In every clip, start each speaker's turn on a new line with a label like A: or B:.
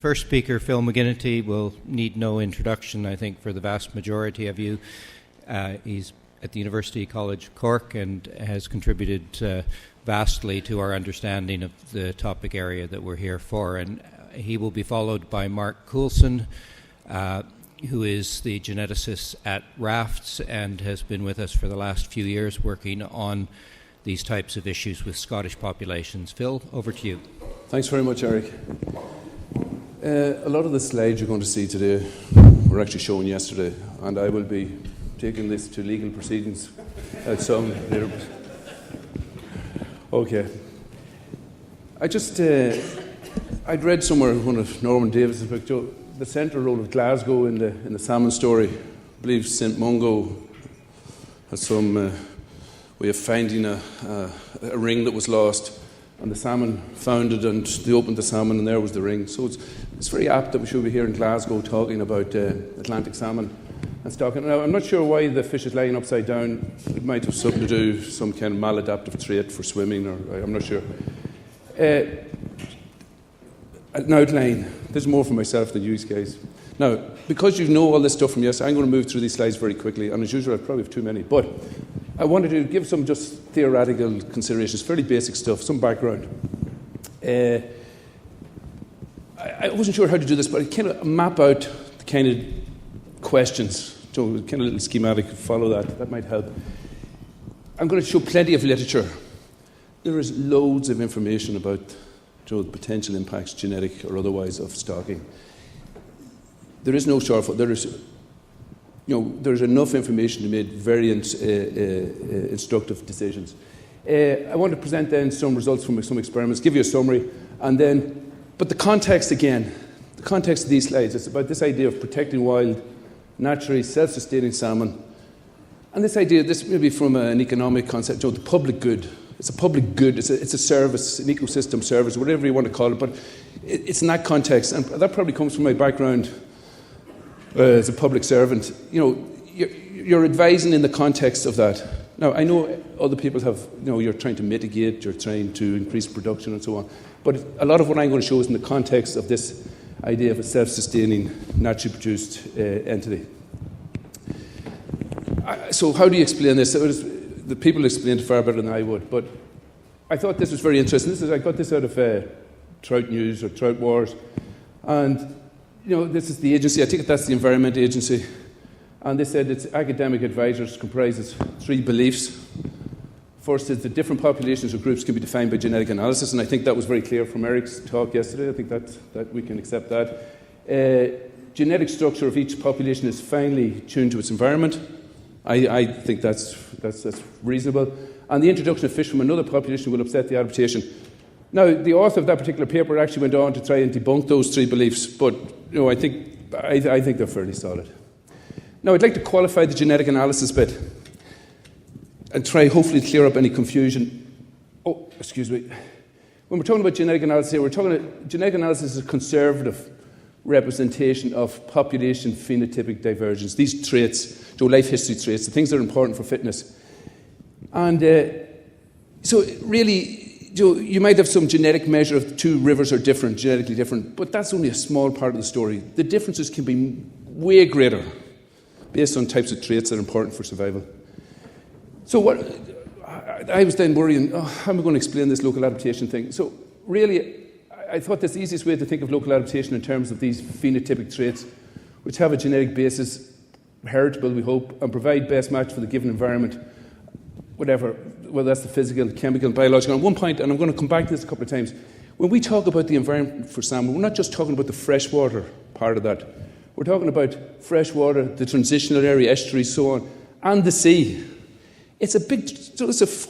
A: first speaker, Phil McGinnity, will need no introduction, I think, for the vast majority of you. He's at the University College Cork and has contributed vastly to our understanding of the topic area that we're here for. And he will be followed by Mark Coulson, who is the geneticist at Rafts and has been with us for the last few years working on these types of issues with Scottish populations. Phil, over to you.
B: Thanks very much, Eric. A lot of the slides you're going to see today were actually shown yesterday, and I will be taking this to legal proceedings at some later. Okay. I'd read somewhere one of Norman Davis's book, the central role of Glasgow in the Salmon story. I believe St Mungo has some way of finding a ring that was lost, and the salmon found it, and they opened the salmon, and there was the ring. So it's very apt that we should be here in Glasgow talking about Atlantic salmon and stocking. Now, I'm not sure why the fish is lying upside down. It might have something to do with some kind of maladaptive trait for swimming, or I'm not sure. An outline. There's more for myself than you guys. Now, because you know all this stuff from yesterday, I'm going to move through these slides very quickly, and as usual, I probably have too many. But I wanted to give some just theoretical considerations, fairly basic stuff, some background. I wasn't sure how to do this, but I kind of map out the kind of questions. So kind of little schematic, follow that. That might help. I'm going to show plenty of literature. There is loads of information about the potential impacts, genetic or otherwise, of stocking. There is no shortfall. There's enough information to make very instructive decisions. I want to present then some results from some experiments, give you a summary, but the context again, the context of these slides, it's about this idea of protecting wild, naturally self-sustaining salmon, and this idea, this may be from an economic concept, the public good. It's a public good, it's a service, an ecosystem service, whatever you want to call it, but it's in that context, and that probably comes from my background as a public servant. You're advising in the context of that. Now, I know other people have, you're trying to mitigate, you're trying to increase production and so on, but a lot of what I'm going to show is in the context of this idea of a self-sustaining, naturally produced entity. So how do you explain this? The people explained it far better than I would, but I thought this was very interesting. I got this out of Trout News or Trout Wars, and this is the agency. I think that's the Environment Agency, and they said its academic advisors comprises 3 beliefs. First is that different populations or groups can be defined by genetic analysis, and I think that was very clear from Eric's talk yesterday. I think that we can accept that. Genetic structure of each population is finely tuned to its environment. I think that's reasonable. And the introduction of fish from another population will upset the adaptation. Now, the author of that particular paper actually went on to try and debunk those 3 beliefs, but I think they're fairly solid. Now, I'd like to qualify the genetic analysis bit and try hopefully to clear up any confusion. Oh, excuse me. When we're talking about genetic analysis here, genetic analysis is a conservative representation of population phenotypic divergence. These traits, life history traits, the things that are important for fitness. And so really, you might have some genetic measure of 2 rivers are different, genetically different, but that's only a small part of the story. The differences can be way greater based on types of traits that are important for survival. So I was then worrying, how am I going to explain this local adaptation thing? So really, I thought the easiest way to think of local adaptation in terms of these phenotypic traits, which have a genetic basis, heritable, we hope, and provide best match for the given environment, whether that's the physical, chemical, biological. And one point, and I'm going to come back to this a couple of times, when we talk about the environment for salmon, we're not just talking about the freshwater part of that. We're talking about freshwater, the transitional area, estuaries, so on, and the sea. It's a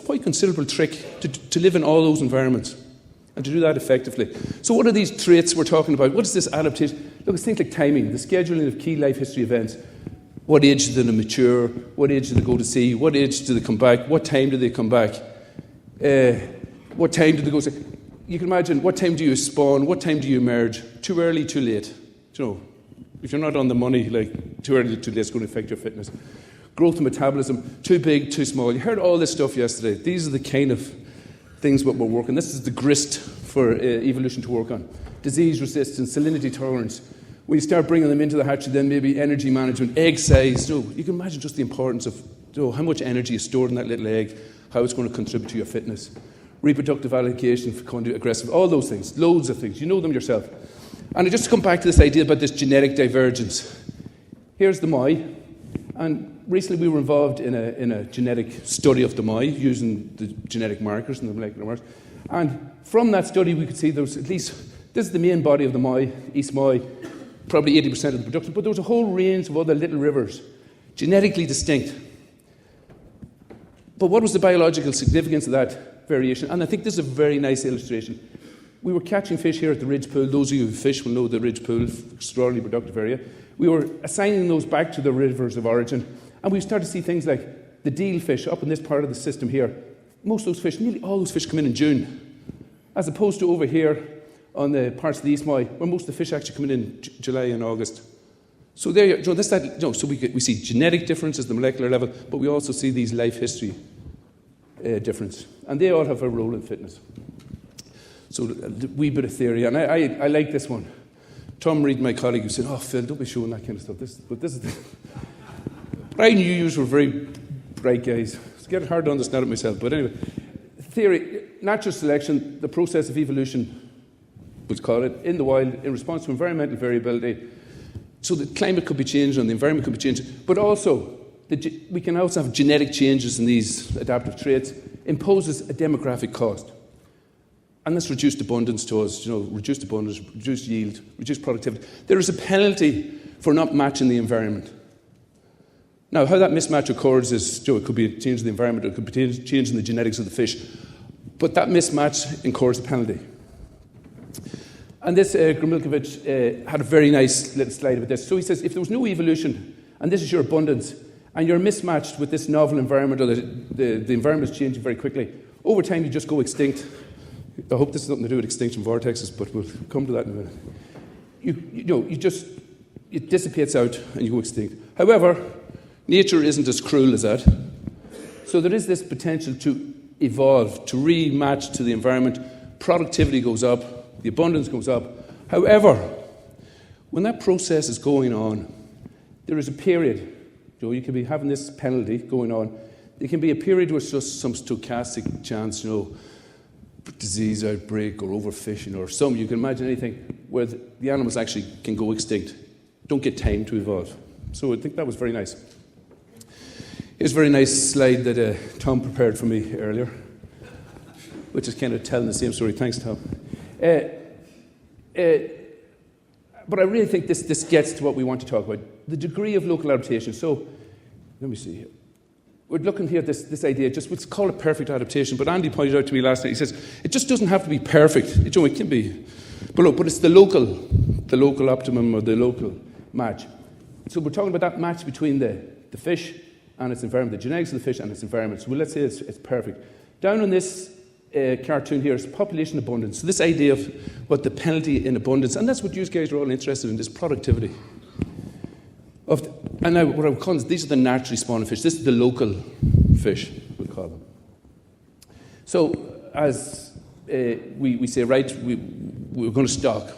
B: quite considerable trick to live in all those environments and to do that effectively. So what are these traits we're talking about? What is this adaptation? Look, it's things like timing, the scheduling of key life history events. What age do they mature? What age do they go to sea? What age do they come back? What time do they come back? What time do they go to sea? You can imagine, what time do you spawn? What time do you emerge? Too early, too late. If you're not on the money, too early, too late is going to affect your fitness. Growth and metabolism, too big, too small. You heard all this stuff yesterday. These are the kind of things what we're working. This is the grist for evolution to work on. Disease resistance, salinity tolerance. When you start bringing them into the hatchery, then maybe energy management, egg size. You can imagine just the importance of how much energy is stored in that little egg, how it's going to contribute to your fitness. Reproductive allocation, fecundity, aggressive, all those things, loads of things. You know them yourself. And just to come back to this idea about this genetic divergence. Here's the Moi. And recently we were involved in a genetic study of the Moi using the genetic markers and the molecular markers. And from that study we could see there was at least, this is the main body of the Moi, East Moi, probably 80% of the production, but there was a whole range of other little rivers, genetically distinct. But what was the biological significance of that variation? And I think this is a very nice illustration. We were catching fish here at the Ridge Pool. Those of you who fish will know the Ridge Pool, extraordinarily productive area. We were assigning those back to the rivers of origin, and we started to see things like the deal fish up in this part of the system here. Most of those fish, nearly all those fish come in June, as opposed to over here on the parts of the East Moi, where most of the fish actually come in July and August. So there, so we see genetic differences at the molecular level, but we also see these life history difference, and they all have a role in fitness. So a wee bit of theory, and I like this one. Tom Reed, my colleague, who said, "Oh, Phil, don't be showing that kind of stuff." But I knew you were very bright guys. It's getting hard to understand it myself. But anyway, theory, natural selection, the process of evolution, we'll call it, in the wild, in response to environmental variability. So the climate could be changed and the environment could be changed, but also we can also have genetic changes in these adaptive traits, imposes a demographic cost. And this reduced abundance to us, reduced abundance, reduced yield, reduced productivity. There is a penalty for not matching the environment. Now, how that mismatch occurs is, it could be a change in the environment, it could be a change in the genetics of the fish, but that mismatch incurs a penalty. And this, Gromilkovich had a very nice little slide about this. So he says, if there was no evolution, and this is your abundance, and you're mismatched with this novel environment, or the environment is changing very quickly, over time you just go extinct. I hope this has nothing to do with extinction vortexes, but we'll come to that in a minute. It dissipates out and you go extinct. However, nature isn't as cruel as that. So there is this potential to evolve, to rematch to the environment. Productivity goes up, the abundance goes up. However, when that process is going on, there is a period. You can be having this penalty going on. There can be a period where it's just some stochastic chance, disease outbreak or overfishing or some, you can imagine anything where the animals actually can go extinct, don't get time to evolve. So I think that was very nice. Here's a very nice slide that Tom prepared for me earlier, which is kind of telling the same story. Thanks, Tom. But I really think this gets to what we want to talk about, the degree of local adaptation. So let me see here. We're looking here at this idea, let's call it perfect adaptation, but Andy pointed out to me last night, he says, it just doesn't have to be perfect. It can be, but it's the local optimum or the local match. So we're talking about that match between the fish and its environment, the genetics of the fish and its environment. So let's say it's perfect. Down on this cartoon here is population abundance. So this idea of what the penalty in abundance, and that's what you guys are all interested in, this productivity. And now what I would call these are the naturally spawning fish. This is the local fish, we'll call them. So as we say, right, we're going to stock,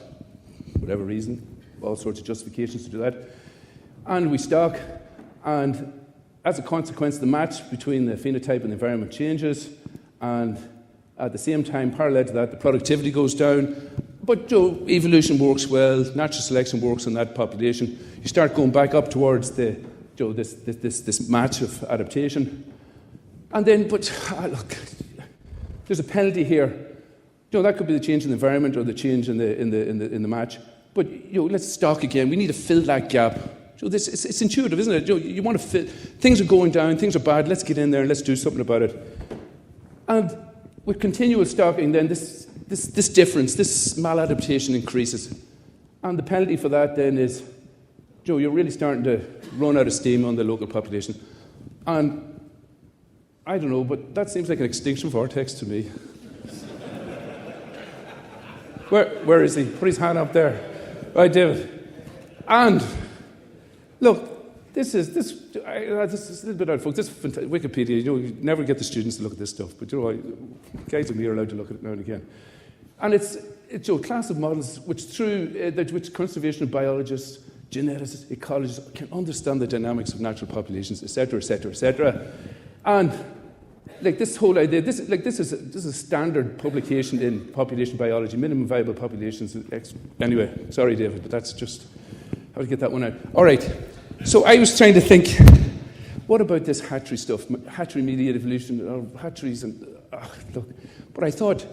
B: whatever reason, all sorts of justifications to do that. And we stock, and as a consequence, the match between the phenotype and the environment changes, and at the same time, parallel to that, the productivity goes down. But evolution works well, natural selection works on that population. You start going back up towards this match of adaptation. And then, look, there's a penalty here. That could be the change in the environment or the change in the match. But let's stock again. We need to fill that gap. It's intuitive, isn't it? You want to fill. Things are going down. Things are bad. Let's get in there and let's do something about it. And with continual stocking, then this difference, this maladaptation increases. And the penalty for that then is, you're really starting to run out of steam on the local population. And I don't know, but that seems like an extinction vortex to me. Where is he? Put his hand up there. Right, David. And look, This is a little bit out, folks. This is Wikipedia. You never get the students to look at this stuff, but guys like me are allowed to look at it now and again. And it's a class of models which conservation biologists, geneticists, ecologists can understand the dynamics of natural populations, etc., etc., etc. And this whole idea, this is a standard publication in population biology, minimum viable populations. Anyway, sorry, David, but that's just how to get that one out. All right. So I was trying to think, what about this hatchery stuff, hatchery-mediated evolution, or hatcheries, and look. But I thought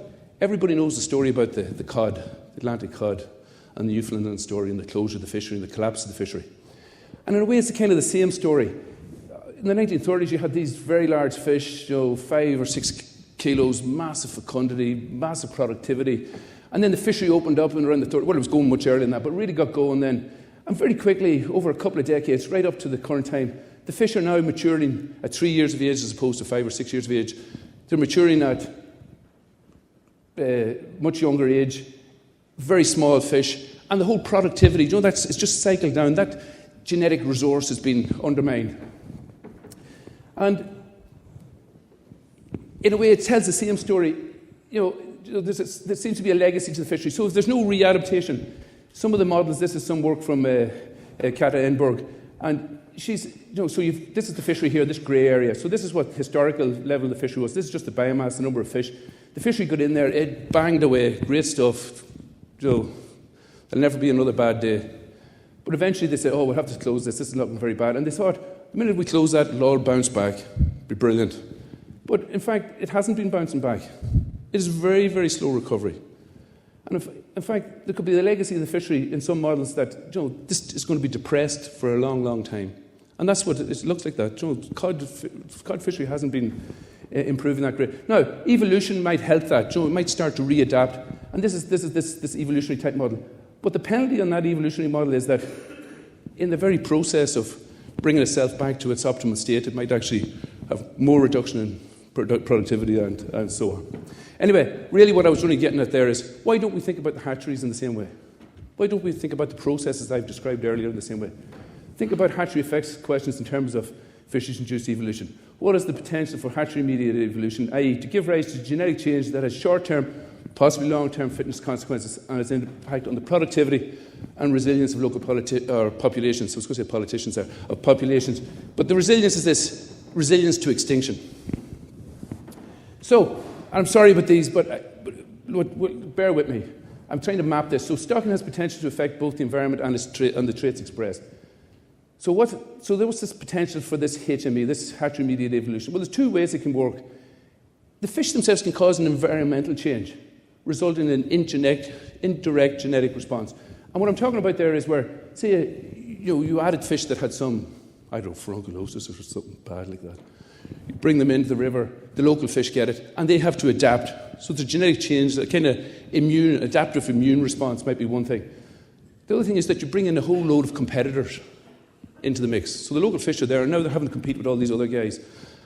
B: everybody knows the story about the cod, the Atlantic cod, and the Newfoundland story, and the closure of the fishery, and the collapse of the fishery. And in a way, it's kind of the same story. In the 1930s, you had these very large fish, 5 or 6 kilos, massive fecundity, massive productivity. And then the fishery opened up and around the 30s. Well, it was going much earlier than that, but really got going then. And very quickly, over a couple of decades, right up to the current time, the fish are now maturing at 3 years of age as opposed to 5 or 6 years of age. They're maturing at much younger age, very small fish, and the whole productivity, it's just cycled down. That genetic resource has been undermined. And in a way, it tells the same story. There seems to be a legacy to the fishery. So if there's no readaptation, some of the models, this is some work from Kata Enberg, and this is the fishery here, this grey area. So this is what historical level of the fishery was. This is just the biomass, the number of fish. The fishery got in there, it banged away, great stuff. There'll never be another bad day. But eventually they said, we'll have to close this. This is looking very bad. And they thought, the minute we close that, it'll all bounce back. It'll be brilliant. But in fact, it hasn't been bouncing back. It is very, very slow recovery. And in fact, there could be the legacy of the fishery in some models that, this is going to be depressed for a long, long time. And that's what it looks like that. Cod fishery hasn't been improving that great. Now, evolution might help that. It might start to readapt. And this is this evolutionary type model. But the penalty on that evolutionary model is that in the very process of bringing itself back to its optimal state, it might actually have more reduction in productivity and so on. Anyway, really what I was really getting at there is, why don't we think about the hatcheries in the same way? Why don't we think about the processes I've described earlier in the same way? Think about hatchery effects questions in terms of fisheries-induced evolution. What is the potential for hatchery-mediated evolution, i.e. to give rise to genetic change that has short-term, possibly long-term fitness consequences and its impact on the productivity and resilience of local populations. So I was going to say politicians there, of populations. But the resilience is this, resilience to extinction. So, I'm sorry about these, but bear with me. I'm trying to map this. So stocking has potential to affect both the environment and the traits expressed. So there was this potential for this HME, this hatchery-mediated evolution. Well, there's two ways it can work. The fish themselves can cause an environmental change, resulting in indirect genetic response. And what I'm talking about there is where, say, you added fish that had some, furunculosis or something bad like that. You bring them into the river, the local fish get it, and they have to adapt. So the genetic change, a kind of adaptive immune response might be one thing. The other thing is that you bring in a whole load of competitors into the mix. So the local fish are there, and now they're having to compete with all these other guys.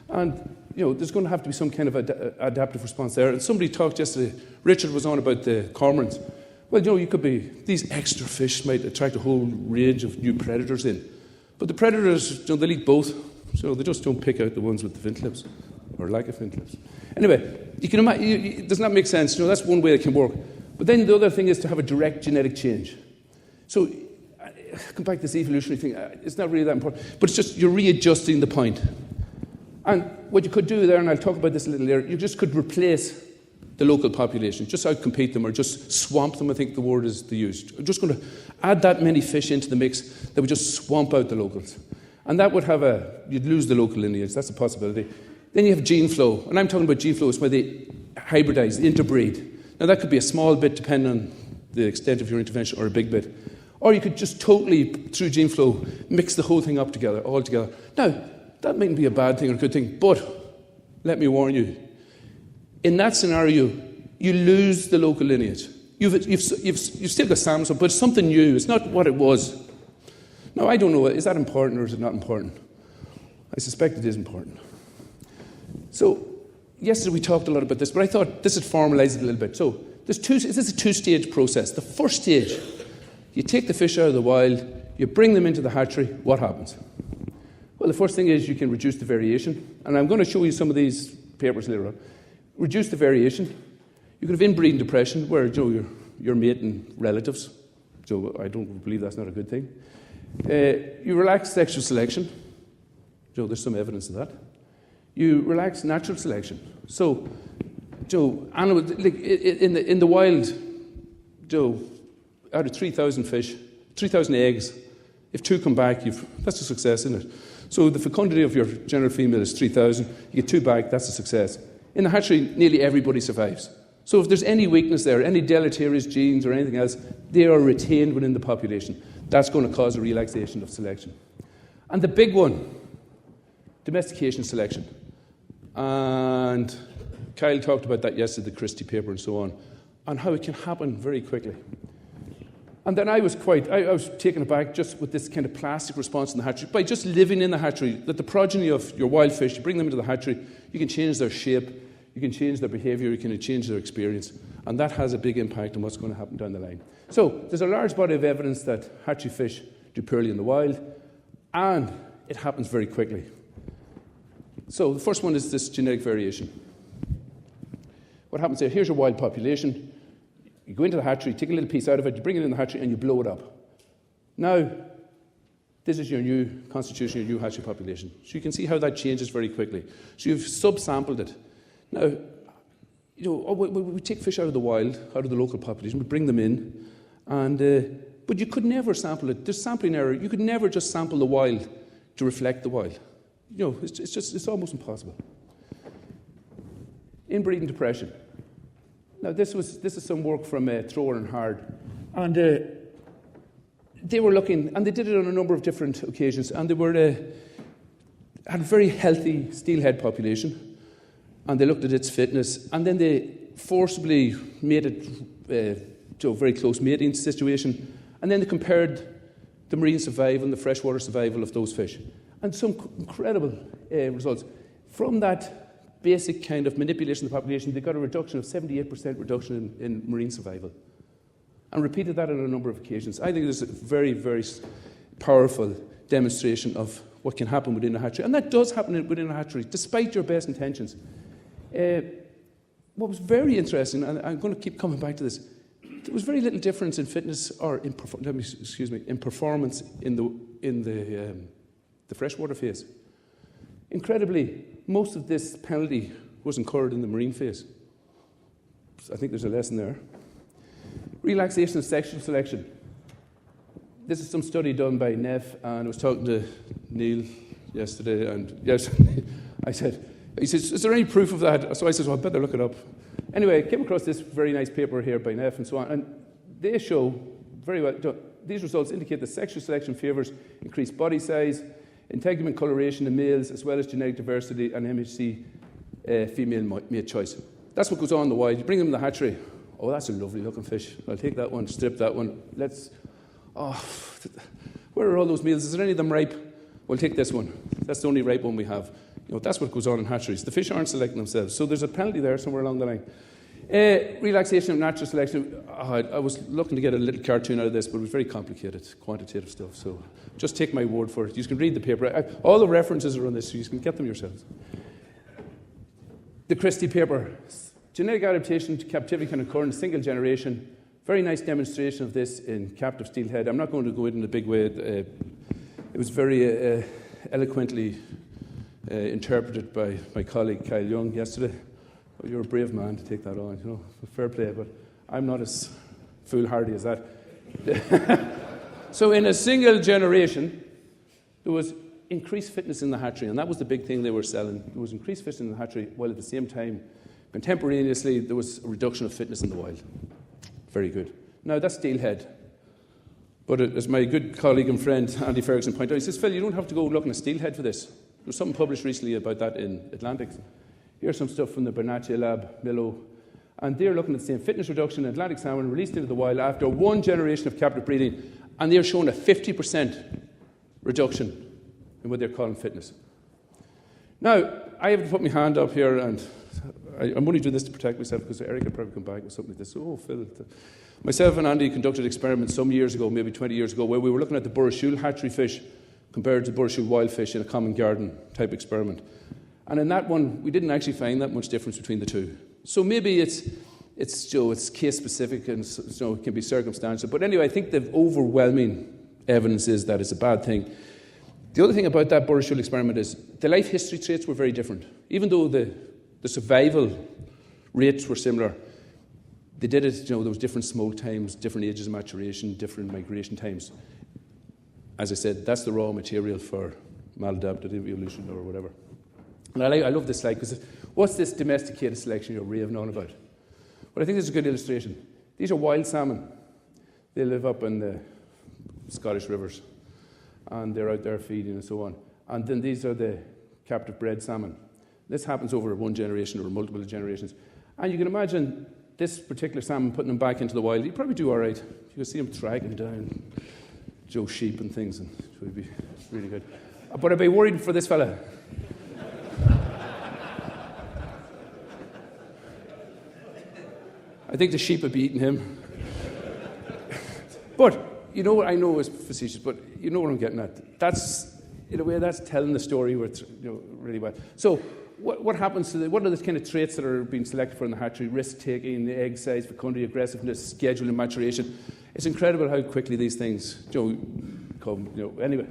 B: And, there's going to have to be some kind of adaptive response there. And somebody talked yesterday, Richard was on about the cormorants. Well, you could be, these extra fish might attract a whole range of new predators in. But the predators, they'll eat both. So they just don't pick out the ones with the fin clips, or lack of fin clips. Anyway, you can imagine, does not make sense. That's one way it can work. But then the other thing is to have a direct genetic change. So, come back to this evolutionary thing. It's not really that important. But it's just you're readjusting the point. And what you could do there, and I'll talk about this a little later, you just could replace the local population, just outcompete them or just swamp them, I think the word is the use. We're just going to add that many fish into the mix that would just swamp out the locals. And that would have you'd lose the local lineage, that's a possibility. Then you have gene flow, and I'm talking about gene flow is where they hybridize, interbreed. Now that could be a small bit depending on the extent of your intervention or a big bit. Or you could just totally, through gene flow, mix the whole thing up together, all together. Now, that mightn't be a bad thing or a good thing, but let me warn you, in that scenario, you lose the local lineage. You've still got salmon, but it's something new. It's not what it was. Now, I don't know, is that important or is it not important? I suspect it is important. So, yesterday we talked a lot about this, but I thought this would formalise it a little bit. So, this is a two-stage process. The first stage, you take the fish out of the wild, you bring them into the hatchery, what happens? Well, the first thing is you can reduce the variation. And I'm going to show you some of these papers later on. Reduce the variation. You could have inbreeding depression where you're mating relatives. So I don't believe that's not a good thing. You relax sexual selection. There's some evidence of that. You relax natural selection. So, animals, like in the wild, out of 3,000 fish, 3,000 eggs, if 2 come back, that's a success, isn't it? So the fecundity of your general female is 3,000. You get 2 back, that's a success. In the hatchery, nearly everybody survives. So if there's any weakness there, any deleterious genes or anything else, they are retained within the population. That's going to cause a relaxation of selection. And the big one, domestication selection. And Kyle talked about that yesterday, the Christie paper and so on how it can happen very quickly. And then I was taken aback just with this kind of plastic response in the hatchery. By just living in the hatchery, that the progeny of your wild fish, you bring them into the hatchery, you can change their shape, you can change their behaviour, you can change their experience. And that has a big impact on what's going to happen down the line. So there's a large body of evidence that hatchery fish do poorly in the wild, and it happens very quickly. So the first one is this genetic variation. What happens there? Here's your wild population. You go into the hatchery, take a little piece out of it, you bring it in the hatchery, and you blow it up. Now, this is your new constitution, your new hatchery population. So you can see how that changes very quickly. So you've subsampled it. Now, we take fish out of the wild, out of the local population, we bring them in, but you could never sample it. There's sampling error. You could never just sample the wild to reflect the wild. It's almost impossible. Inbreeding depression. Now, this is some work from Thrower and Hard. And they were looking, and they did it on a number of different occasions, and they had a very healthy steelhead population, and they looked at its fitness, and then they forcibly made it to a very close mating situation, and then they compared the marine survival and the freshwater survival of those fish. And some incredible results. From that basic kind of manipulation of the population, they got a reduction of 78% reduction in marine survival. And repeated that on a number of occasions. I think there's a very, very powerful demonstration of what can happen within a hatchery. And that does happen within a hatchery, despite your best intentions. What was very interesting, and I'm going to keep coming back to this, there was very little difference in fitness or in performance in the freshwater phase. Incredibly, most of this penalty was incurred in the marine phase. I think there's a lesson there. Relaxation of sexual selection. This is some study done by Neff, and I was talking to Neil yesterday, and yes, he says, is there any proof of that? So I said, well, I better look it up. Anyway, I came across this very nice paper here by Neff and so on, and they show very well, these results indicate that sexual selection favours increased body size, integument coloration in males, as well as genetic diversity and MHC female mate choice. That's what goes on in the wild. You bring them in the hatchery. Oh, that's a lovely looking fish. I'll take that one, strip that one. Where are all those males? Is there any of them ripe? We'll take this one. That's the only ripe one we have. That's what goes on in hatcheries. The fish aren't selecting themselves. So there's a penalty there somewhere along the line. Relaxation of natural selection. I was looking to get a little cartoon out of this, but it was very complicated, quantitative stuff. So just take my word for it. You can read the paper. All the references are on this, so you can get them yourselves. The Christie paper. Genetic adaptation to captivity can occur in a single generation. Very nice demonstration of this in captive steelhead. I'm not going to go into in a big way. It was very eloquently interpreted by my colleague Kyle Young yesterday. Well, you're a brave man to take that on, fair play, but I'm not as foolhardy as that. So in a single generation, there was increased fitness in the hatchery, and that was the big thing they were selling. There was increased fitness in the hatchery, while at the same time, contemporaneously, there was a reduction of fitness in the wild. Very good. Now, that's steelhead. But as my good colleague and friend Andy Ferguson pointed out, he says, Phil, you don't have to go looking at steelhead for this. There was something published recently about that in Atlantic. Here's some stuff from the Bernacchi lab, Milo. And they're looking at the same fitness reduction in Atlantic salmon released into the wild after one generation of captive breeding. And they're showing a 50% reduction in what they're calling fitness. Now, I have to put my hand up here, and I'm only doing this to protect myself because Eric would probably come back with something like this. Oh, Phil. Myself and Andy conducted experiments some years ago, maybe 20 years ago, where we were looking at the Burrashul hatchery fish compared to Burrishoot wild fish in a common garden type experiment. And in that one, we didn't actually find that much difference between the two. So maybe it's case specific and it can be circumstantial. But anyway, I think the overwhelming evidence is that it's a bad thing. The other thing about that Burrishoot experiment is the life history traits were very different. Even though the survival rates were similar, they did it, there was different smolt times, different ages of maturation, different migration times. As I said, that's the raw material for maladaptive evolution or whatever. And I love this slide because what's this domesticated selection you're raving on about? Well, I think this is a good illustration. These are wild salmon. They live up in the Scottish rivers and they're out there feeding and so on. And then these are the captive bred salmon. This happens over one generation or multiple generations. And you can imagine this particular salmon, putting them back into the wild, he'd probably do all right. You can see him dragging down sheep and things, and it would be really good. But I'd be worried for this fella. I think the sheep would be eating him. But, I know it's facetious, but you know what I'm getting at. That's, in a way, that's telling the story really well. So, what happens to what are the kind of traits that are being selected for in the hatchery? Risk-taking, the egg size, fecundity, aggressiveness, scheduling, maturation. It's incredible how quickly these things come, anyway.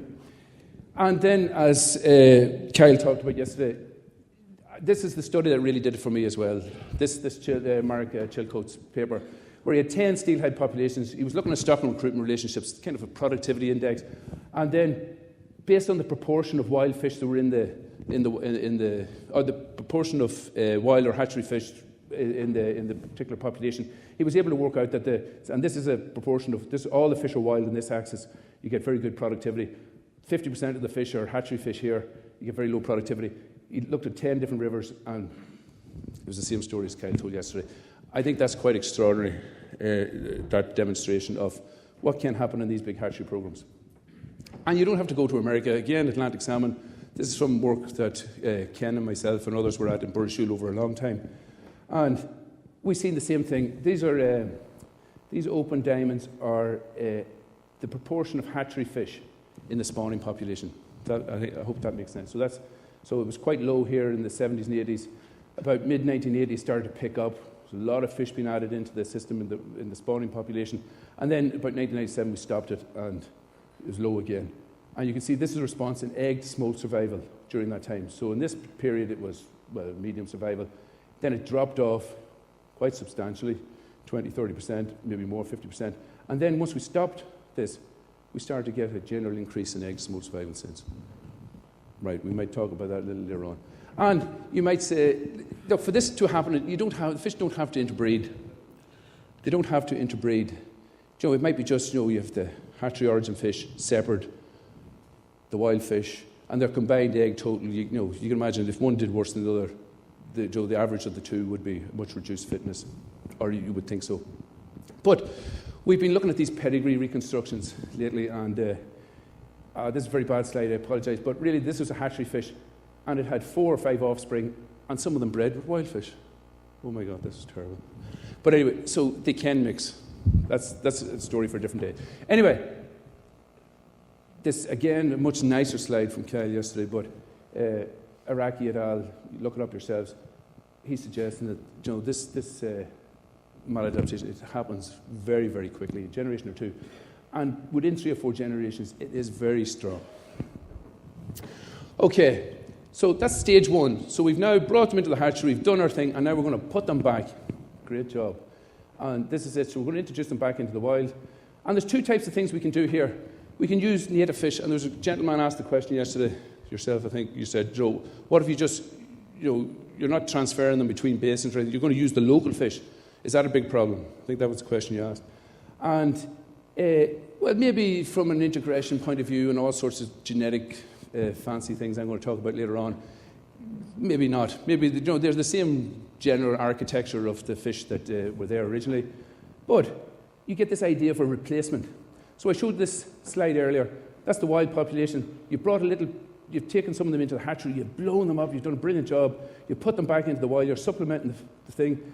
B: And then, as Kyle talked about yesterday, this is the study that really did it for me as well. This Mark Chilcote's paper, where he had 10 steelhead populations. He was looking at stock and recruitment relationships, kind of a productivity index, and then based on the proportion of wild fish that were the proportion of wild or hatchery fish in the particular population, he was able to work out that and this is a proportion of this. All the fish are wild in this axis. You get very good productivity. 50% of the fish are hatchery fish here. You get very low productivity. He looked at 10 different rivers, and it was the same story as Kyle told yesterday. I think that's quite extraordinary, that demonstration of what can happen in these big hatchery programs. And you don't have to go to America. Again, Atlantic salmon. This is from work that Ken and myself and others were at in Burrishoot over a long time. And we've seen the same thing. These open diamonds are the proportion of hatchery fish in the spawning population. I hope that makes sense. So it was quite low here in the 70s and 80s. About mid-1980s started to pick up. There's a lot of fish being added into the system in the spawning population. And then about 1997 we stopped it and it was low again. And you can see this is a response in egg to smolt survival during that time. So in this period it was, medium survival. Then it dropped off quite substantially, 20, 30%, maybe more, 50%. And then once we stopped this, we started to get a general increase in egg to smolt survival since. Right, we might talk about that a little later on. And you might say, look, for this to happen, the fish don't have to interbreed. They don't have to interbreed. It might be just, you have the hatchery origin fish separate, the wild fish, and their combined egg total. You can imagine if one did worse than the other, the average of the two would be much reduced fitness, or you would think so. But we've been looking at these pedigree reconstructions lately, and this is a very bad slide, I apologise, but really this was a hatchery fish, and it had 4 or 5 offspring, and some of them bred with wild fish. Oh my God, this is terrible. But anyway, so they can mix. That's a story for a different day. Anyway, this, again, a much nicer slide from Kyle yesterday, but Iraqi et al., look it up yourselves, he's suggesting that, this maladaptation, it happens very, very quickly, a generation or two. And within 3 or 4 generations, it is very strong. Okay, so that's stage 1. So we've now brought them into the hatchery, we've done our thing, and now we're going to put them back. Great job. And this is it. So we're going to introduce them back into the wild. And there's 2 types of things we can do here. We can use native fish, and there's a gentleman asked the question yesterday, yourself, I think, you said, Joe, what if you just, you're not transferring them between basins, right? You're going to use the local fish. Is that a big problem? I think that was the question you asked. And, well, maybe from an integration point of view and all sorts of genetic fancy things I'm going to talk about later on, maybe not. Maybe, there's the same general architecture of the fish that were there originally. But you get this idea of a replacement. So I showed this slide earlier. That's the wild population. You've taken some of them into the hatchery, you've blown them up, you've done a brilliant job, you put them back into the wild, you're supplementing the thing,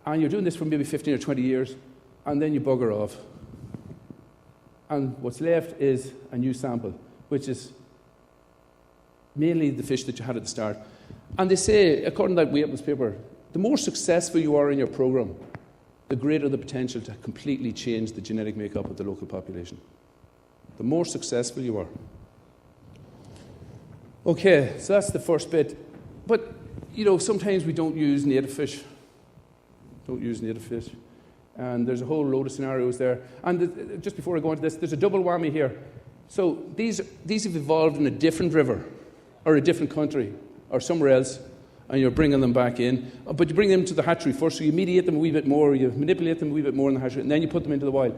B: and you're doing this for maybe 15 or 20 years, and then you bugger off. And what's left is a new sample, which is mainly the fish that you had at the start. And they say, according to that Waitemans paper, the more successful you are in your program, the greater the potential to completely change the genetic makeup of the local population. The more successful you are. Okay, so that's the first bit. But, sometimes we don't use native fish. And there's a whole load of scenarios there. And just before I go into this, there's a double whammy here. So these have evolved in a different river, or a different country, or somewhere else, and you're bringing them back in. But you bring them to the hatchery first, so you mediate them a wee bit more, you manipulate them a wee bit more in the hatchery, and then you put them into the wild.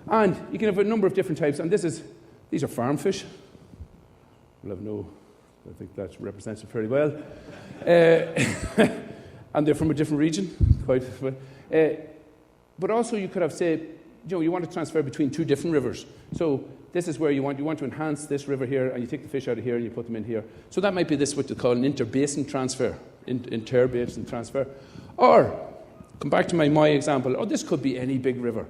B: And you can have a number of different types, and these are farm fish. I think that represents it very well. And they're from a different region, quite well. But also you could have, say, you want to transfer between two different rivers. So this is where you want to enhance this river here, and you take the fish out of here and you put them in here. So that might be what they call an interbasin transfer, interbasin transfer. Or, come back to my example, this could be any big river.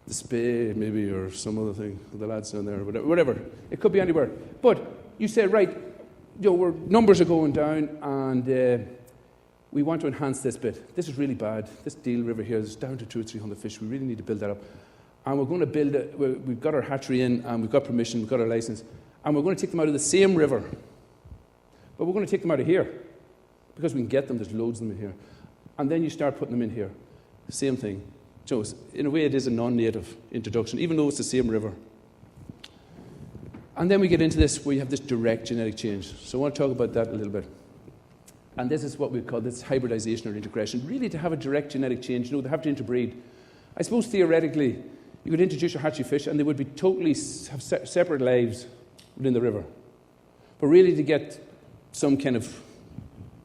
B: The Spey, maybe, or some other thing, the lads down there, or whatever. It could be anywhere. But you say, right, our numbers are going down, and we want to enhance this bit. This is really bad. This Deal River here is down to 200 or 300 fish. We really need to build that up. And we're going to build it. We've got our hatchery in, and we've got permission, we've got our license, and we're going to take them out of the same river. But we're going to take them out of here, because we can get them. There's loads of them in here. And then you start putting them in here. Same thing. So in a way, it is a non-native introduction, even though it's the same river. And then we get into this, where you have this direct genetic change. So I want to talk about that a little bit. And this is what we call this hybridization or integration. Really, to have a direct genetic change, they have to interbreed. I suppose theoretically, you could introduce a hatchery fish and they would be totally have separate lives within the river. But really, to get some kind of,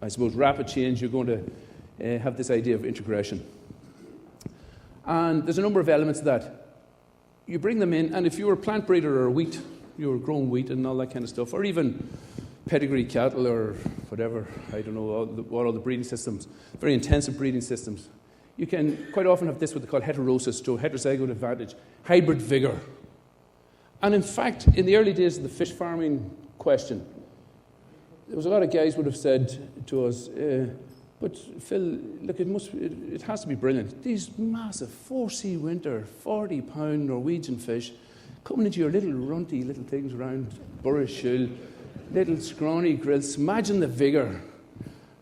B: I suppose, rapid change, you're going to have this idea of integration. And there's a number of elements of that. You bring them in, and if you were a plant breeder or a wheat, you were growing wheat and all that kind of stuff, or even pedigree cattle or whatever, I don't know, what all the breeding systems, very intensive breeding systems. You can quite often have this what they call heterosis, so heterozygote advantage, hybrid vigor. And in fact, in the early days of the fish farming question, there was a lot of guys would have said to us, but Phil, look, it has to be brilliant. These massive 4C winter, 40-pound Norwegian fish coming into your little runty little things around Burrishill, little scrawny grills. Imagine the vigour.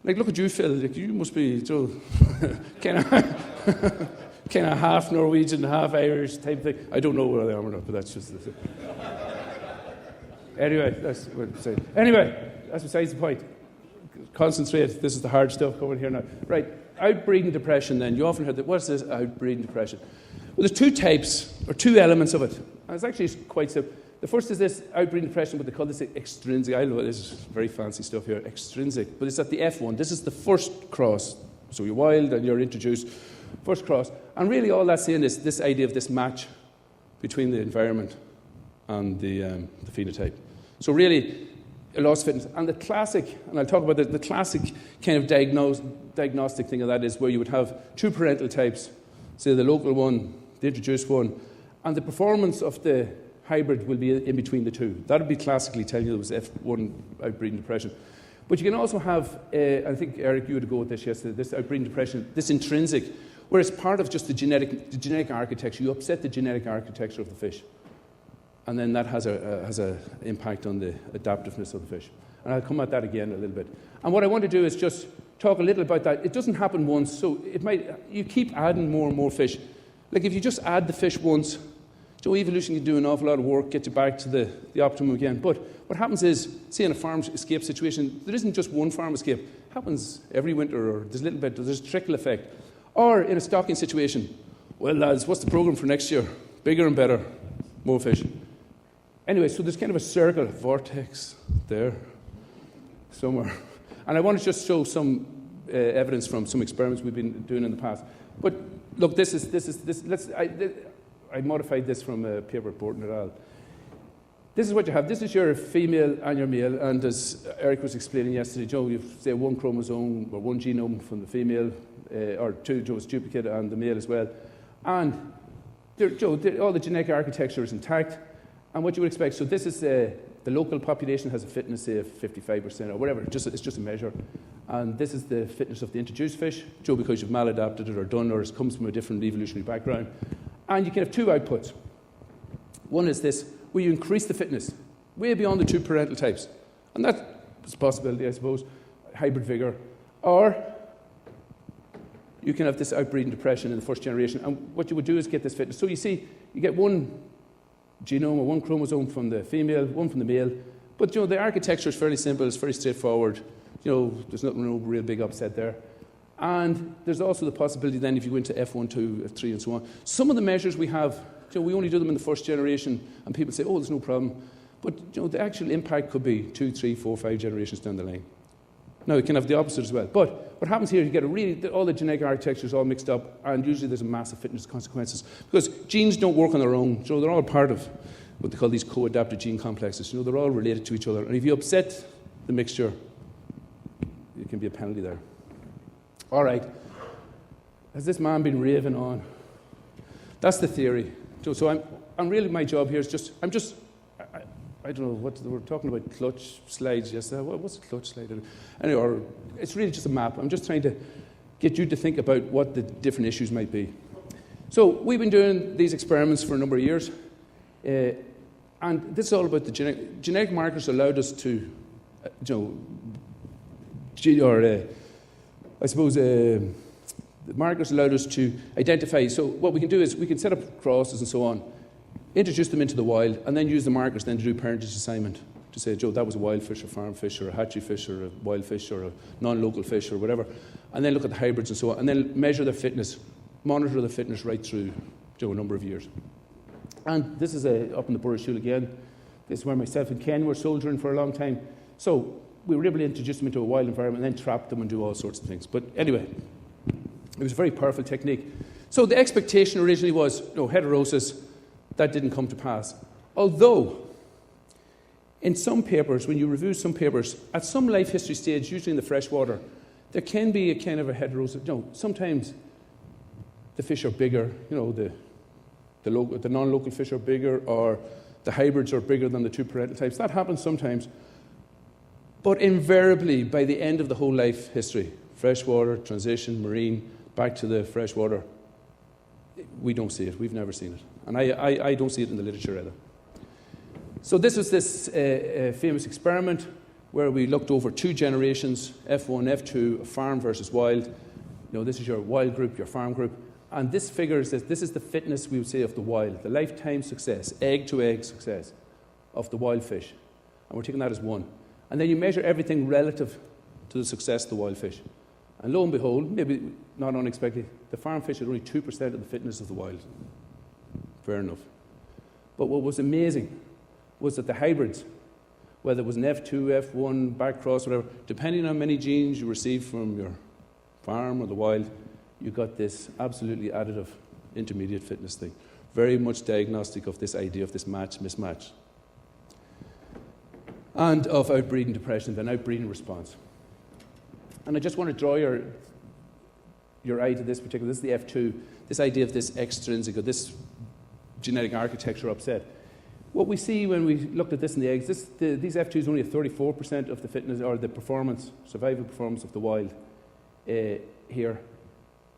B: Like, look at you, Phil. Like, you must be kind of half Norwegian, half Irish type thing. I don't know whether they are or not, but that's just the thing. Anyway, that's what I'm saying. Anyway, that's besides the point. Concentrate. This is the hard stuff coming here now. Right, outbreeding depression then. You often heard that. What's this outbreeding depression? Well, there's two types, or two elements of it. And it's actually quite simple. The first is this outbreeding depression, what they call this extrinsic. I know this is very fancy stuff here, extrinsic. But it's at the F1. This is the first cross. So you're wild and you're introduced. First cross. And really all that's saying is this idea of this match between the environment and the phenotype. So really, a loss of fitness. And the classic, and I'll talk about the classic kind of diagnostic thing of that is where you would have two parental types, say the local one, the introduced one, and the performance of the hybrid will be in between the two. That would be classically telling you there was F1 outbreeding depression. But you can also have, I think, Eric, you would go with this yesterday, this outbreeding depression, this intrinsic, where it's part of just the genetic architecture. You upset the genetic architecture of the fish. And then that has a impact on the adaptiveness of the fish. And I'll come at that again a little bit. And what I want to do is just talk a little about that. It doesn't happen once, so you keep adding more and more fish. Like if you just add the fish once, so evolution can do an awful lot of work, get you back to the optimum again. But what happens is, say in a farm escape situation, there isn't just one farm escape. It happens every winter, or there's a little bit, there's a trickle effect. Or in a stocking situation, well lads, what's the program for next year? Bigger and better, more fish. Anyway, so there's kind of a circle, vortex there, somewhere. And I want to just show some evidence from some experiments we've been doing in the past. But look, I modified this from a paper report and all. This is what you have. This is your female and your male. And as Eric was explaining yesterday, Joe, you have, say, one chromosome or one genome from the female, or two, Joe's duplicate, and the male as well. And Joe, all the genetic architecture is intact. And what you would expect, so this is the local population has a fitness, say, of 55% or whatever. It's just a measure. And this is the fitness of the introduced fish, because you've maladapted it or done, or it comes from a different evolutionary background. And you can have two outputs. One is this, where you increase the fitness way beyond the two parental types. And that's a possibility, I suppose, hybrid vigor. Or you can have this outbreeding depression in the first generation. And what you would do is get this fitness. So you see, you get one genome or one chromosome from the female, one from the male. But, the architecture is fairly simple. It's very straightforward. There's no real big upset there. And there's also the possibility then, if you go into F1, 2, F3, and so on, some of the measures we have, we only do them in the first generation, and people say, oh, there's no problem. But, the actual impact could be 2, 3, 4, 5 generations down the line. Now, it can have the opposite as well. But what happens here, you get all the genetic architecture is all mixed up, and usually there's a massive fitness consequences. Because genes don't work on their own. They're all part of what they call these co-adapted gene complexes. They're all related to each other. And if you upset the mixture, it can be a penalty there. All right. Has this man been raving on? That's the theory. So I'm really, my job here is I don't know, they were talking about clutch slides yesterday. What's a clutch slide? Anyway, it's really just a map. I'm just trying to get you to think about what the different issues might be. So we've been doing these experiments for a number of years. And this is all about the genetic markers allowed us to, the markers allowed us to identify. So what we can do is we can set up crosses and so on, introduce them into the wild, and then use the markers then to do parentage assignment to say, that was a wild fish or farm fish or a hatchery fish or a wild fish or a non-local fish or whatever, and then look at the hybrids and so on, and then measure their fitness, monitor the fitness right through a number of years. And this is up in the Burrishoole again. This is where myself and Ken were soldiering for a long time. So we were able to introduce them into a wild environment and then trap them and do all sorts of things. But anyway, it was a very powerful technique. So the expectation originally was heterosis. That didn't come to pass. Although, in some papers, when you review some papers, at some life history stage, usually in the freshwater, there can be a kind of a heterosis. Sometimes the fish are bigger, the non-local fish are bigger, or the hybrids are bigger than the two parental types. That happens sometimes. But invariably, by the end of the whole life history, freshwater, transition, marine, back to the freshwater, we don't see it. We've never seen it. And I don't see it in the literature either. So this was this famous experiment where we looked over 2 generations, F1, F2, farm versus wild. This is your wild group, your farm group. And this figures that this is the fitness, we would say, of the wild, the lifetime success, egg-to-egg success of the wild fish. And we're taking that as 1. And then you measure everything relative to the success of the wild fish. And lo and behold, maybe not unexpectedly, the farm fish had only 2% of the fitness of the wild. Fair enough. But what was amazing was that the hybrids, whether it was an F2, F1, backcross, whatever, depending on how many genes you received from your farm or the wild, you got this absolutely additive intermediate fitness thing. Very much diagnostic of this idea of this match-mismatch. And of outbreeding depression, then outbreeding response. And I just want to draw your eye to this particular, this is the F2, this idea of this extrinsic, or this genetic architecture upset. What we see when we looked at this in the eggs, these F2s only have 34% of the fitness, or the performance, survival performance of the wild here.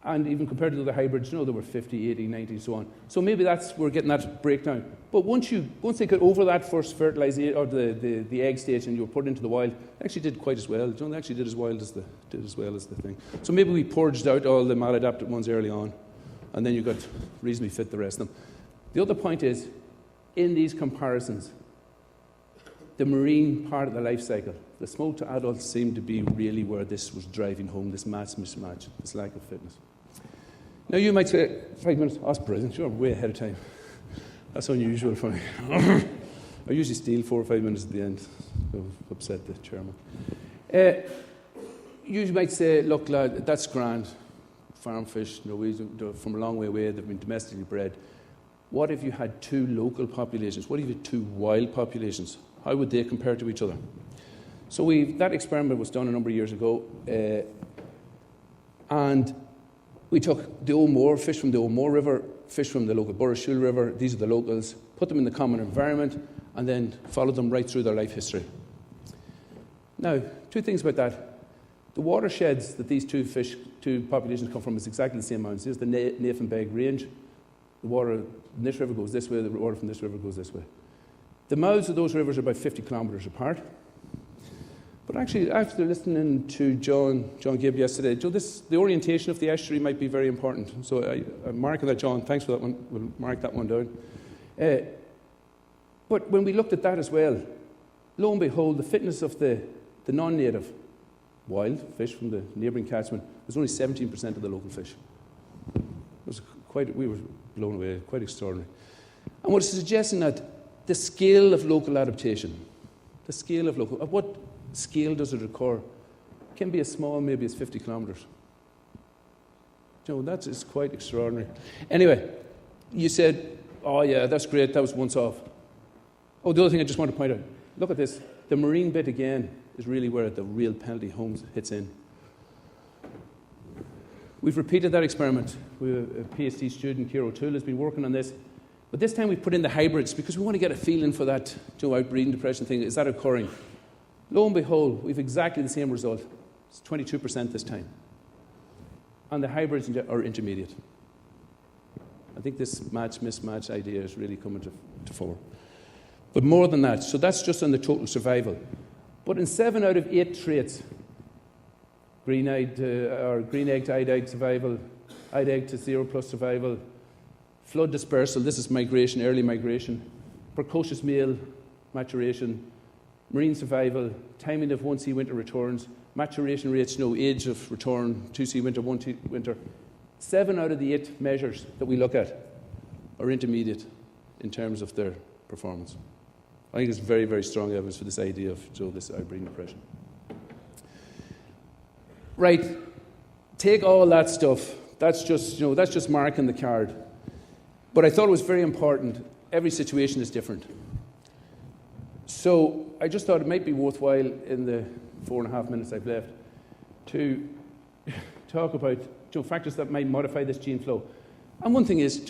B: And even compared to the other hybrids, they were 50, 80, 90, and so on. So maybe we're getting that breakdown. But once they got over that first fertilization, or the egg stage, and you were put into the wild, they actually did quite as well. They actually did as well as the thing. So maybe we purged out all the maladapted ones early on, and then you got reasonably fit the rest of them. The other point is, in these comparisons, the marine part of the life cycle, the smolt to adults seemed to be really where this was driving home, this mismatch, this lack of fitness. Now you might say, 5 minutes, that's brilliant, you're way ahead of time. That's unusual for me. I usually steal 4 or 5 minutes at the end, so upset the chairman. You might say, look, lad, that's grand. Farm fish, Norwegian, from a long way away, they've been domestically bred. What if you had 2 local populations? What if you had 2 wild populations? How would they compare to each other? So that experiment was done a number of years ago, and we took the O'More, fish from the O'More River, fish from the local Burrishoole River, these are the locals, put them in the common environment, and then followed them right through their life history. Now, two things about that. The watersheds that these two populations come from is exactly the same mountains. Here's the Nath and Beg range. The water in this river goes this way, the water from this river goes this way. The mouths of those rivers are about 50 kilometres apart. But actually, after listening to John Gibb yesterday, the orientation of the estuary might be very important. So I'm marking that, John. Thanks for that one. We'll mark that one down. But when we looked at that as well, lo and behold, the fitness of the non-native wild fish from the neighbouring catchment was only 17% of the local fish. We were blown away, quite extraordinary. And what it's suggesting that the scale of local adaptation, at what scale does it occur? It can be as small, maybe as 50 kilometres. That is quite extraordinary. Anyway, you said, oh yeah, that's great, that was once off. Oh, the other thing I just want to point out, look at this. The marine bit again is really where the real penalty hits in. We've repeated that experiment. We have a PhD student, Ciara O'Toole, has been working on this. But this time we've put in the hybrids because we want to get a feeling for that outbreeding depression thing. Is that occurring? Lo and behold, we've exactly the same result. It's 22% this time. And the hybrids are intermediate. I think this match-mismatch idea is really coming to fore. But more than that, so that's just on the total survival. But in 7 out of 8 traits, green-egg to eyed-egg survival, eyed-egg to 0+ survival, flood dispersal, this is migration, early migration, precocious male maturation, marine survival, timing of 1C winter returns, maturation rates, age of return, 2C winter, 1C winter. 7 out of the 8 measures that we look at are intermediate in terms of their performance. I think it's very, very strong evidence for this idea of this outbreeding depression. Right, take all that stuff. That's just marking the card. But I thought it was very important. Every situation is different. So I just thought it might be worthwhile in the 4.5 minutes I've left to talk about factors that might modify this gene flow. And one thing is,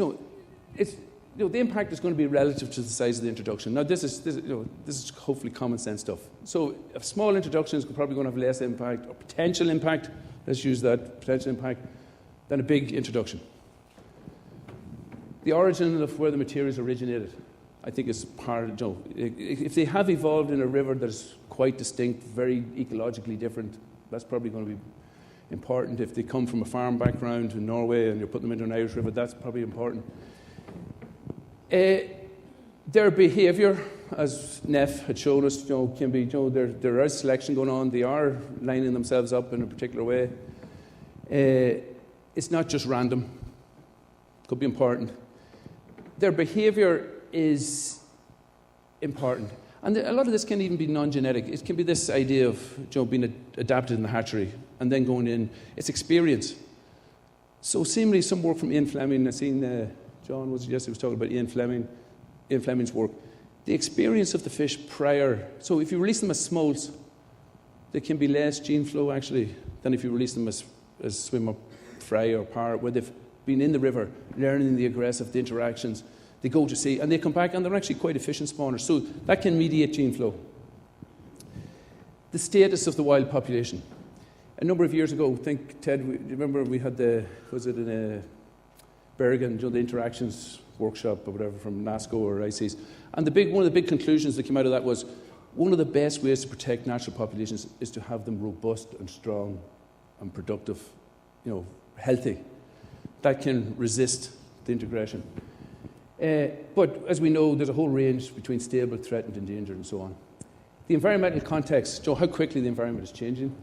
B: the impact is going to be relative to the size of the introduction. Now, this is hopefully common sense stuff. So a small introduction is probably going to have less impact, or potential impact, let's use that, potential impact, than a big introduction. The origin of where the materials originated, I think, is part of, if they have evolved in a river that's quite distinct, very ecologically different, that's probably going to be important. If they come from a farm background in Norway and you're putting them into an Irish river, that's probably important. Their behaviour, as Neff had shown us, can be, there is selection going on. They are lining themselves up in a particular way. It's not just random. It could be important. Their behaviour is important. And a lot of this can even be non-genetic. It can be this idea of being adapted in the hatchery and then going in. It's experience. So seemingly some work from Ian Fleming. I've seen John was talking about Ian Fleming's work. The experience of the fish prior. So if you release them as smolts, there can be less gene flow actually than if you release them as swim up fry or par, where they've been in the river, learning the aggressive, the interactions. They go to sea and they come back and they're actually quite efficient spawners. So that can mediate gene flow. The status of the wild population. A number of years ago, I think, Ted, remember we had in Bergen, the interactions workshop or whatever from NASCO or ICES. And one of the big conclusions that came out of that was one of the best ways to protect natural populations is to have them robust and strong and productive, healthy. That can resist the integration. But as we know, there's a whole range between stable, threatened, endangered, and so on. The environmental context, how quickly the environment is changing,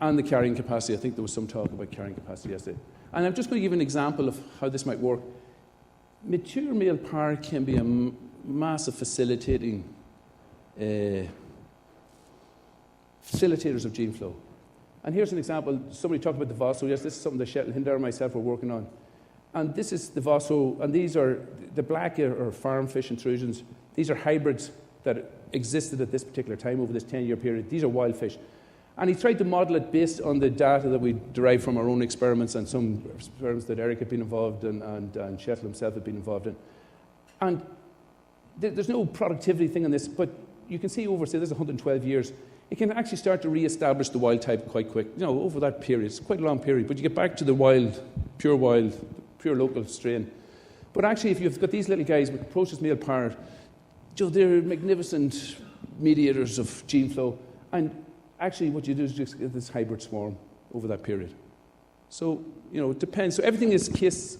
B: and the carrying capacity. I think there was some talk about carrying capacity yesterday. And I'm just going to give an example of how this might work. Mature male par can be a massive facilitators of gene flow. And here's an example. Somebody talked about the Vosso. Yes, this is something that Shetel Hinder and myself were working on. And this is the Vosso, and these are the black or farm fish intrusions. These are hybrids that existed at this particular time over this 10-year period. These are wild fish. And he tried to model it based on the data that we derived from our own experiments and some experiments that Eric had been involved in and Shetel himself had been involved in. And there's no productivity thing on this, but you can see over, say, there's 112 years, it can actually start to re-establish the wild type quite quick. Over that period. It's quite a long period, but you get back to the pure local strain. But actually, if you've got these little guys with processed male parent, they're magnificent mediators of gene flow. And actually, what you do is just get this hybrid swarm over that period. So, it depends. So everything is case.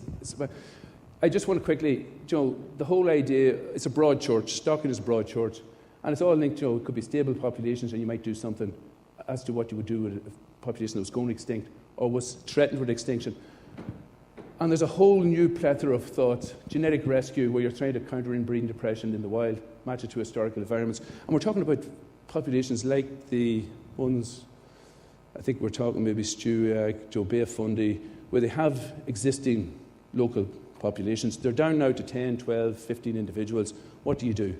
B: I just want to quickly, the whole idea, it's a broad church. Stocking is a broad church. And it's all linked, it could be stable populations, and you might do something as to what you would do with a population that was going extinct or was threatened with extinction. And there's a whole new plethora of thought, genetic rescue, where you're trying to counter inbreeding depression in the wild, match it to historical environments. And we're talking about populations like the ones, I think we're talking maybe Stewiacke, Bay of Fundy, where they have existing local populations. They're down now to 10, 12, 15 individuals. What do you do?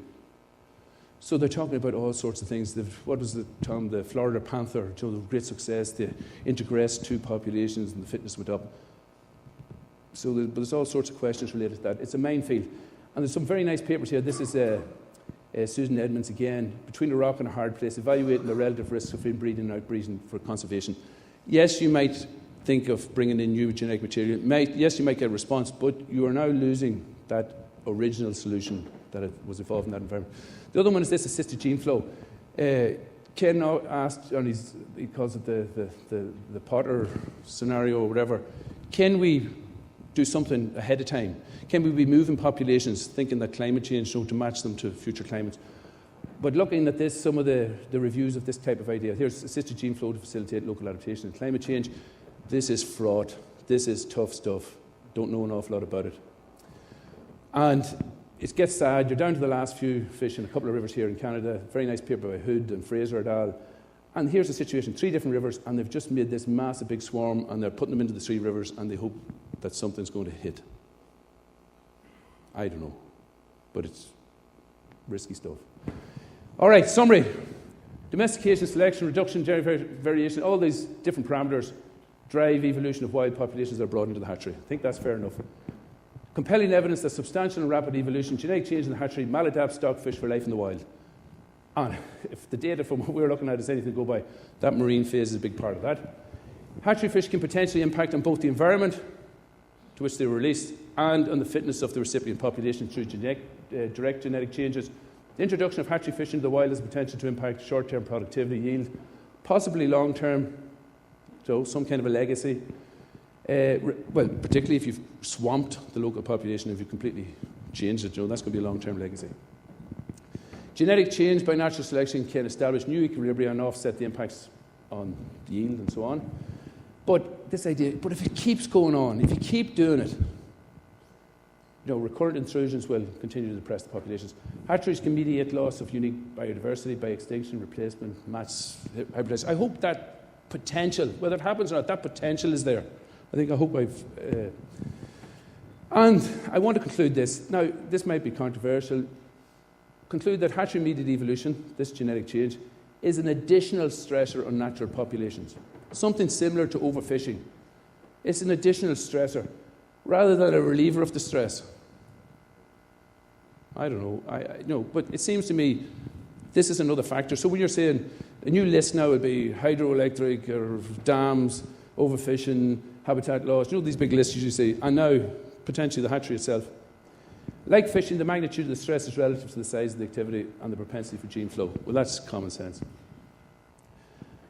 B: So they're talking about all sorts of things. What was the term? The Florida panther, the great success. They integrated 2 populations and the fitness went up. So there's all sorts of questions related to that. It's a minefield. And there's some very nice papers here. This is Susan Edmonds again, Between a Rock and a Hard Place, evaluating the relative risks of inbreeding and outbreeding for conservation. Yes, you might think of bringing in new genetic material. Yes, you might get a response, but you are now losing that original solution that was involved in that environment. The other one is this assisted gene flow. Ken asked, and he calls it the Potter scenario or whatever, can we do something ahead of time? Can we be moving populations, thinking that climate change, to match them to future climates? But looking at this, some of the reviews of this type of idea, here's assisted gene flow to facilitate local adaptation and climate change. This is fraught. This is tough stuff. Don't know an awful lot about it. And it gets sad. You're down to the last few fish in a couple of rivers here in Canada. Very nice paper by Hood and Fraser et al. And here's the situation. 3 different rivers, and they've just made this massive big swarm, and they're putting them into the 3 rivers, and they hope that something's going to hit. I don't know. But it's risky stuff. All right, summary. Domestication, selection, reduction, genetic variation, all these different parameters drive evolution of wild populations that are brought into the hatchery. I think that's fair enough. Compelling evidence that substantial and rapid evolution, genetic change in the hatchery, maladapts stockfish for life in the wild. And if the data from what we're looking at is anything to go by, that marine phase is a big part of that. Hatchery fish can potentially impact on both the environment to which they were released and on the fitness of the recipient population through direct genetic changes. The introduction of hatchery fish into the wild has the potential to impact short-term productivity, yield, possibly long-term, so some kind of a legacy. Particularly if you've swamped the local population, if you completely changed it, that's going to be a long-term legacy. Genetic change by natural selection can establish new equilibria and offset the impacts on yield and so on. But this idea, if it keeps going on, if you keep doing it, recurrent intrusions will continue to depress the populations. Hatcheries can mediate loss of unique biodiversity by extinction, replacement, mass hybridization. I hope that potential, whether it happens or not, that potential is there. I hope I've... And I want to conclude this. Now, this might be controversial. Conclude that hatchery-mediated evolution, this genetic change, is an additional stressor on natural populations. Something similar to overfishing. It's an additional stressor, rather than a reliever of the stress. I don't know. But it seems to me this is another factor. So when you're saying a new list now would be hydroelectric or dams, overfishing, habitat loss, these big lists you see, and now potentially the hatchery itself. Like fishing, the magnitude of the stress is relative to the size of the activity and the propensity for gene flow. Well, that's common sense.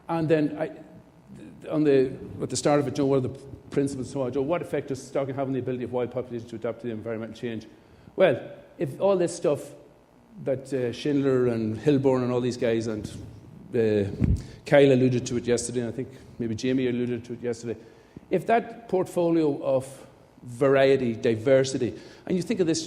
B: And then at the start of it, what are the principles? So, what effect does stocking have on the ability of wild populations to adapt to the environmental change? Well, if all this stuff that Schindler and Hilborn and all these guys and Kyle alluded to it yesterday, and I think maybe Jamie alluded to it yesterday, if that portfolio of variety, diversity, and you think of this,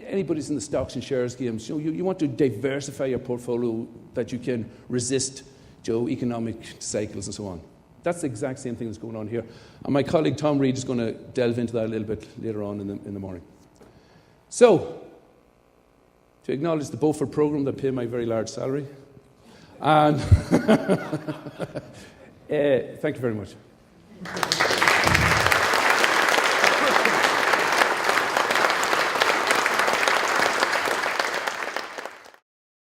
B: anybody's in the stocks and shares games, you want to diversify your portfolio that you can resist, economic cycles and so on. That's the exact same thing that's going on here. And my colleague Tom Reid is going to delve into that a little bit later on in the morning. So, to acknowledge the Beaufort program that pay my very large salary, and thank you very much.